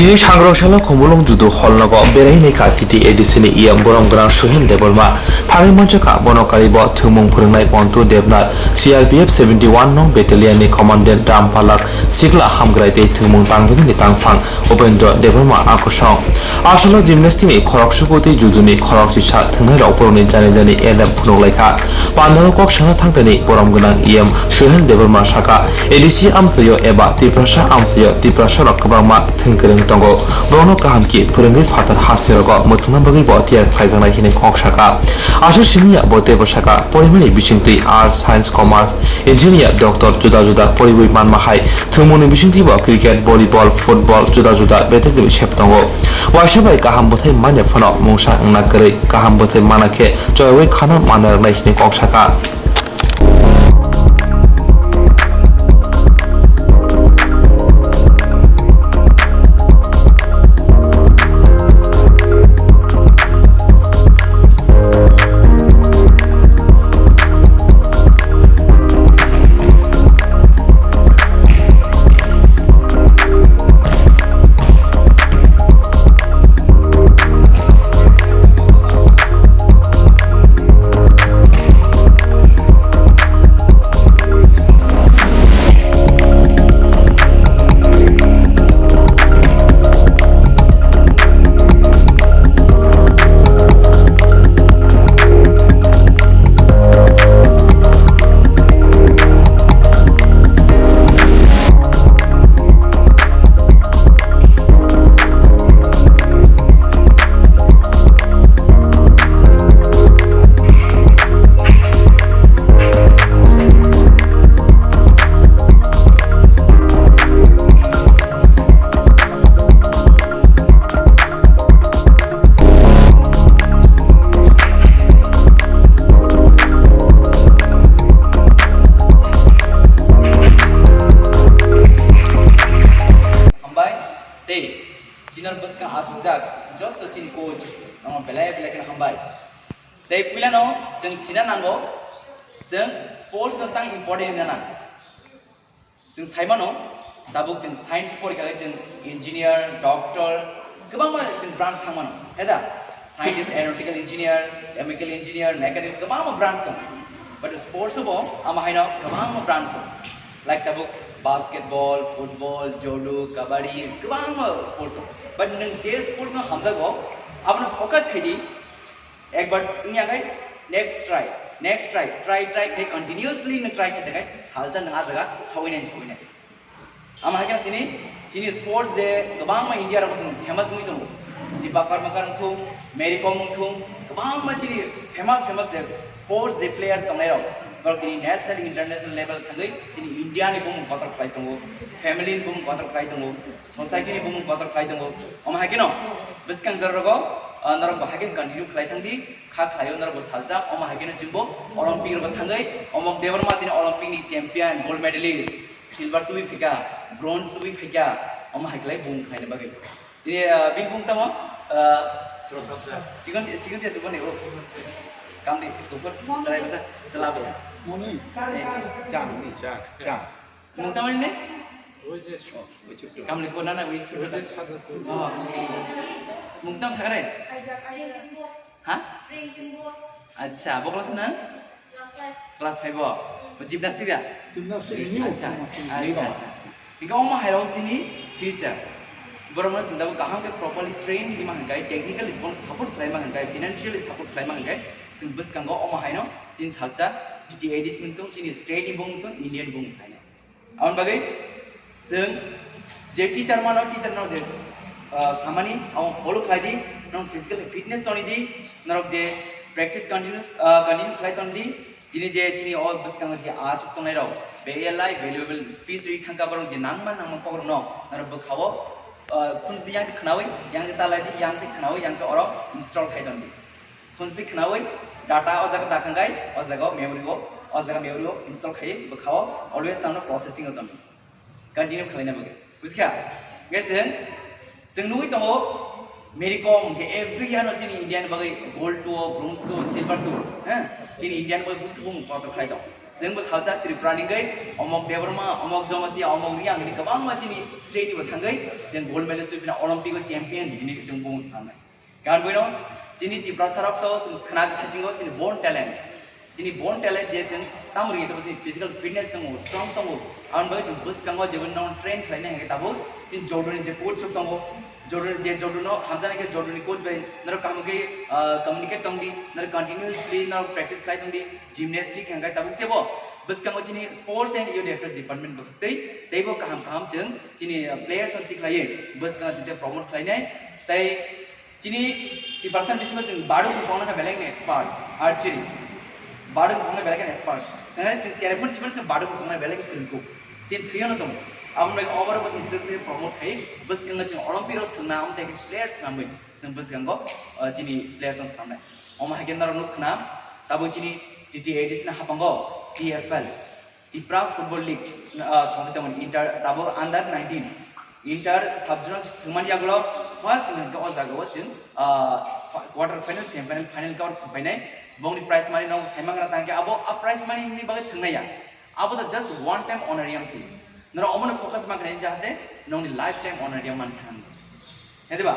Jini Sangroshala Khumulwng Judu Holnago Berainika Titi Edisini Iam Boromgrang Suhel Debolma Thai Manchaka Bonokaribo Thumung Purnai Pontu Devnat CRPF 71 Nong Battalion ni Commandant Dampalak Sigla Hamgraite Thumung Tangbini Tangfang Obendro Debolma Akosong Asolo Gymnastic ni Khorok Sukuti Judu ni Khorok Chicha Thungnairokni Poroni Jani Jani Elem Khumulwng Pandaro Kok Shana Thangtani Boromgrang Iam Suhel Debolma Shaka Edisi Amsayo Eba Tiprasha Amsayo Tiprasha Rokabama Thungkereng Tongo Brono Kahamki Purungi Fatar Hasirago Mutunabagi Botia Kaizana Hine Kokshaka Ashu Shimia Bote Boshaka Polimani Bishingti Art Science Commerce Engineer Dr. Juda Juda Poliwi Manmahai Thumuni Bishingti Bo Cricket Volleyball Football Juda Juda Betek Sheptongo Washabai Kaham Bote Manya Fano Mungsha Nakari Kaham Bote Manake Joy Khana Manar Hine Kokshaka coach nong belai kan hambai dei pula no seng sina nango seng sports tentang important nana seng saima no tabuk jeng science por kali jeng engineer doctor kebang ma jeng branch thangman heda scientist aeronautical engineer chemical engineer mechanical kebang ma branch but sports bo ama haina kebang ma branch like tabuk basketball football judo kabaddi kebang ma sports but nang je sports no hamza go अपना focus Khaidi एक बार इन्हीं आगे next try खाई continuously न try करते गए हालचा नहा जगह छुई नहीं हम आगे ना तिनी sports दे कबांग में इंडिया रखो famous नहीं तो दीपा कर्मकर थू मेरी कॉम थू कबांग में तिनी famous दे sports दे player तंगेरो kalau tiनी national international level तंगे तिनी इंडिया ने बुम कतर खाई तंगो family ने बुम कतर खाई तंगो society ने बुम कतर खाई तंगो हम आगे ना Biskan zarago, narak bahagian continue kelai tangdi, kah kelayu narak bersalsa, om bahagian jumbo, Olympic bertanggai, omok dewan mati Olympic ni champion, gold medalist, silver tu bika, bronze tu bika, om bahagian boom kelai bagi. Ini bing boom tamo, chicken dia sebenarnya oh, kam ni super, selai besar, selai besar. Moni, jang. Boom tamo ini? Kamu lihat nana wih cuci mungkin tak keren? Hah? Acha, bawa kelas mana? Kelas 5 bawa. Gymnastic ya? Acha. Jika orang mahir orang sini future, berapa cinta aku kaham ke properly train di mana gay, technical pun support play mana gay, financial support play mana gay, sebab kan orang mahir no, jenis halca, di edisi itu jenis state ibung itu Indian ibung play. Awan bagai जों जे teacher मानो जे खामानि आव follow खाइदी नों physical fitness तोनी दी नरक जे practice continue खाइ तोनी दी जिनि जे जिनि all बस कांग जे आज तोंनाय राव बेलाई वैल्यूएबल स्पीच रि थांका बरं जे नांगमान पगर न नरक बखावो खुन दियां दि खनावै yang तालाय दि yang दि खनावै yang के अरक इंस्टॉल खाइ तोनी खुन दि खनावै डाटा अजाग दाखंगाय अजाग मेमोरी इंस्टॉल खाइ बखावो ऑलवेज नानो प्रोसेसिंग तोनी continue खालायना बगे बुझिया गेजन जों नुय दङ मेरी कॉम के एवरी ईयर नो जिनि इंडियन बगे गोल्ड टू ब्रोंज टू सिल्वर टू हैं जिनि इंडियन बगे बुस बुम कत खाइ दङ जों बो साजा त्रिपुरानि गै अमक देवरमा अमक जमति अमक रियां नि गोबां मानसिनि स्टेटनि बो थांगै जों गोल्ड मेडलिस्ट बिना ओलम्पिक चेम्पियन बिनि जों बुं साननाय गान बयनो जिनि त्रिपुरा साराव तो जों खना खिजिंगो जिनि बोर्न टैलेंट जे जों तामरि तो जों फिजिकल फिटनेस दङ स्ट्रंग दङ आन बे जों बस कांगो जेबन नन ट्रेन खालायनो हायो ताबो जिन जर्डन जे कोच दङ जर्डन हामजाने के जर्डन कोच बे नर कामगे कम्युनिकेट दंदी नर कंटिन्यूअसली नर प्रैक्टिस खाय दंदी जिमनास्टिक हंगाय ताबो केबो बस कांगो जिनि sports and youth affairs department बखतै दैबो काम जों जिनि प्लेयर्स अन तिखलायो बस कांगो जिते प्रमोट खालायनाय तै जिनि ति पर्सन बिसमा जों बाडु फुंना का बेलेग एक्सपर्ट आर्चरी बाडु फुंना बेलेग एक्सपर्ट नंगा जों चेरेफोन चिबन जों बाडु फुंना बेलेग किनको जिन थ्रियानो दं अब मैं ओवर बस इंटरव्यू प्रमोट है बस गंगा जों ओलंपिक रो थुना हम ते प्लेयर्स नामै जों बस गंगो जिनि प्लेयर्स सामने ओमा हागेनदार नुखना ताबो जिनि टी80 ना हापांगो टीएफएल त्रिपुरा फुटबल लीग संस्थामन इंटर ताबो अंडर 19 इंटर सबजोनल थुमान यागलो फर्स्ट गंगा ओ जागो जों क्वार्टर फाइनल सेमीफाइनल फाइनल का फैनाय बंगनि प्राइज मानि न साइमांगरा तांके अब प्राइज मानि नि बागे थंनाया अब तो जस्ट वन टाइम ऑनरियम सी नर अमन फोकस मा करें जाते नोंनि लाइफ टाइम ऑनरियम मान थान हेदेबा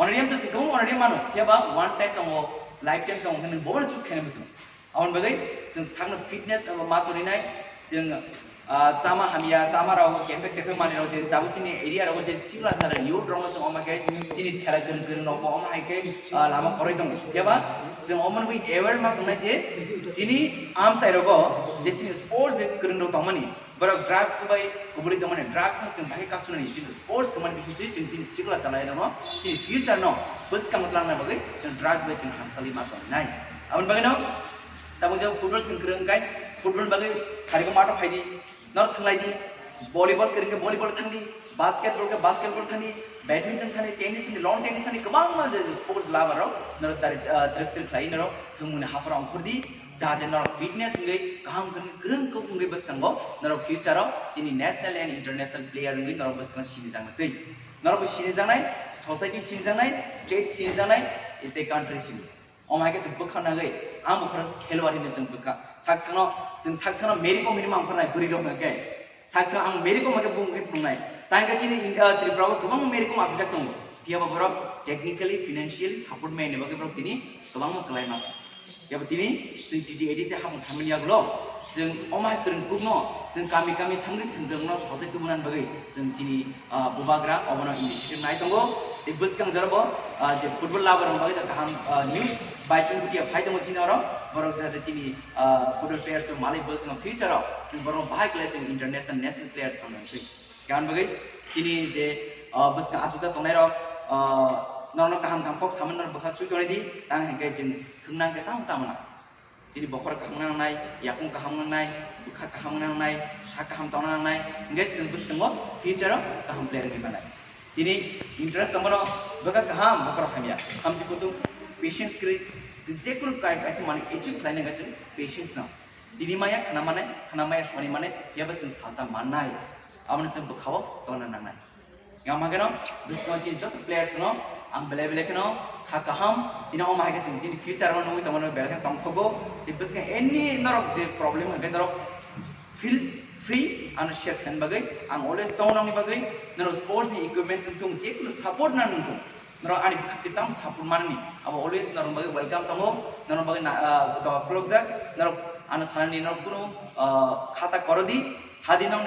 ऑनरियम तो सिगम ऑनरियम मानो केबा वन टाइम दङ लाइफ टाइम दङ नों बोल चूज खाने बस अन बगै जों सांनो फिटनेस मा तोरिनाय जों चामा हामिया चामा राव केफे माने राव जे जाबुचिनि एरिया राव जे सिगला थारे युथ रंग जों अमाके जिनि खेला गोन न अमा हाइके लामा खरै दङ केबा जों अमन बै एवेयर मा दंनाय जे जिनि आम साइरगो जे जिनि स्पोर्ट्स जे गोन दं तमनि बरो ड्रग्स बाय गुबुरि दमने ड्रग्स जों बाहे कासुनि जिनि स्पोर्ट्स तमन बिनि जों जिनि सिगला चलाय दङ जिनि फ्यूचर न बस कामलांना बगै जों ड्रग्स बाय जों हामसालि मा दंनाय अमन बगै न तमो जों फुटबल थिंख्रोंगाय फुटबल बगै सारिगो माटो फायदि नर थंलायदि भलिबल करिके भलिबल थांदि बास्केटबल थांदि बैडमिंटन थांदि टेनिस नि लॉन टेनिस थांदि गोबां मा स्पोर्ट्स लाबारो नर त्रिक खाय नर थुमुनि हाफरा अंखुरदि जाहाथे नर फिटनेस गै गाहाम गोरों को बुंगै बस कांगो नर फ्यूचराव जिनि नेशनल एंड इंटरनेशनल प्लेयर गै नर बस कांग सिनि जांगै नर बस सिनि जानाय सोसाइटी सिनि जानाय स्टेट सिनि जानाय इते कंट्री सिनि अमायके जों बखाना गै आम बखरस खेलवारिनो जों बखा साकसानो मेरिको मिनिमा अंखरनाय बुरि दं गै साकसा आं मेरिको माके बुंगै बुंनाय तांगा जिनि त्रिपुराव गोबां मेरिको आसजाक दं कियाबा बर टेक्निकली फाइनेंशियली सपोर्ट मेने बगे बर तिनि गोबां मखलाय मा याबो तिनि जों टी80 से हाम थामियागलो जों अमाय करनकुनो जों गामि थांगै थंदोंनो सोसाइटी बुनान बगै जों जिनि बुबाग्रा अबनो इनिशिएटिभ नाय दंगो ए बसकां जरबो जे फुटबल लाबर बगै गाहाम न्यूज बाइचिं गुटिया फायदा मचिनारो बर जाते जिनि फुटबल प्लेयर्स मालै बस न फ्यूचराव जों बर बाहाय क्लास जों इंटरनेशनल नेशनल प्लेयर्स संसै गान बगै जिनि जे बसकां आसुदा तनायरो नरनो गाहाम गामपक सामनर बखा चुइतोनि दि तां हेंगे जों थुंनां के तामना जिनि बखर खामनांनाय याकुं खामनांनाय बुखा खामनांनाय सा खाम तावनांनाय हेंगे जों बुस्थुंगो फ्यूचराव गाहाम प्लेयर नि बानाय दिनै इंटरेस्ट दंबनो बखा गाहाम बखर खामिया खामसि कुतु पेशेंस क्रि जेकुनु कायसे माने एचिव खालायनो गाजों पेशेंस न दिनै माया खानामाया सनि माने याबो जों साजा माननाय आमन जों बखाव तोना नांनाय गामागनो बिस्कोची जत प्लेयर्स न आं बेले कनो हाकाहाम दिना ओ मागे जों जिनि फ्यूचर न नों तमनो बेले तंथगो दिबसके एनी नरक जे प्रॉब्लम हगे नरक फील फ्री आन शेयर खान बगै आं ऑलवेज टाउन बगै नरो स्पोर्ट्स नि इक्विपमेंट्स तुम जेकुनु सपोर्ट ना नंगो नरो आनि किताम सपोर्ट माननि अब ऑलवेज नरो बगै वेलकम तमो नरो बगै द प्रोजेक्ट नरो आन सानि नरो कुनु खाता करदि सादिनों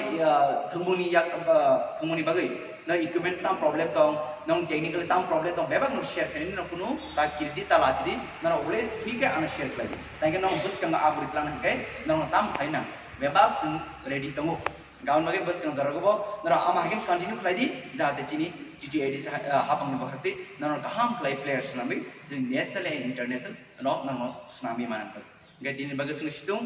थुमुनि बगै न इक्विपमेंट्स ताम प्रॉब्लम दं नों टेक्निकल ताम प्रॉब्लम दं बेबा न शेयर खानि न कुनु ता किरदि ता लाचि न ऑलवेज फ्री के आन शेयर खाइ ताके न बस कंगा आबुरि प्लान हके न ताम फाइना बेबा जों रेडी दङ गाउन बगे बस कंगा जरगबो न आमा हके कंटिन्यू खाइदि जाते चिनि टी80 से हाबंग बखति न गाहाम प्ले प्लेयर्स नामै जों नेशनल एन्ड इंटरनेशनल न स्नामि मानन गे दिनि बगे जों सिदुं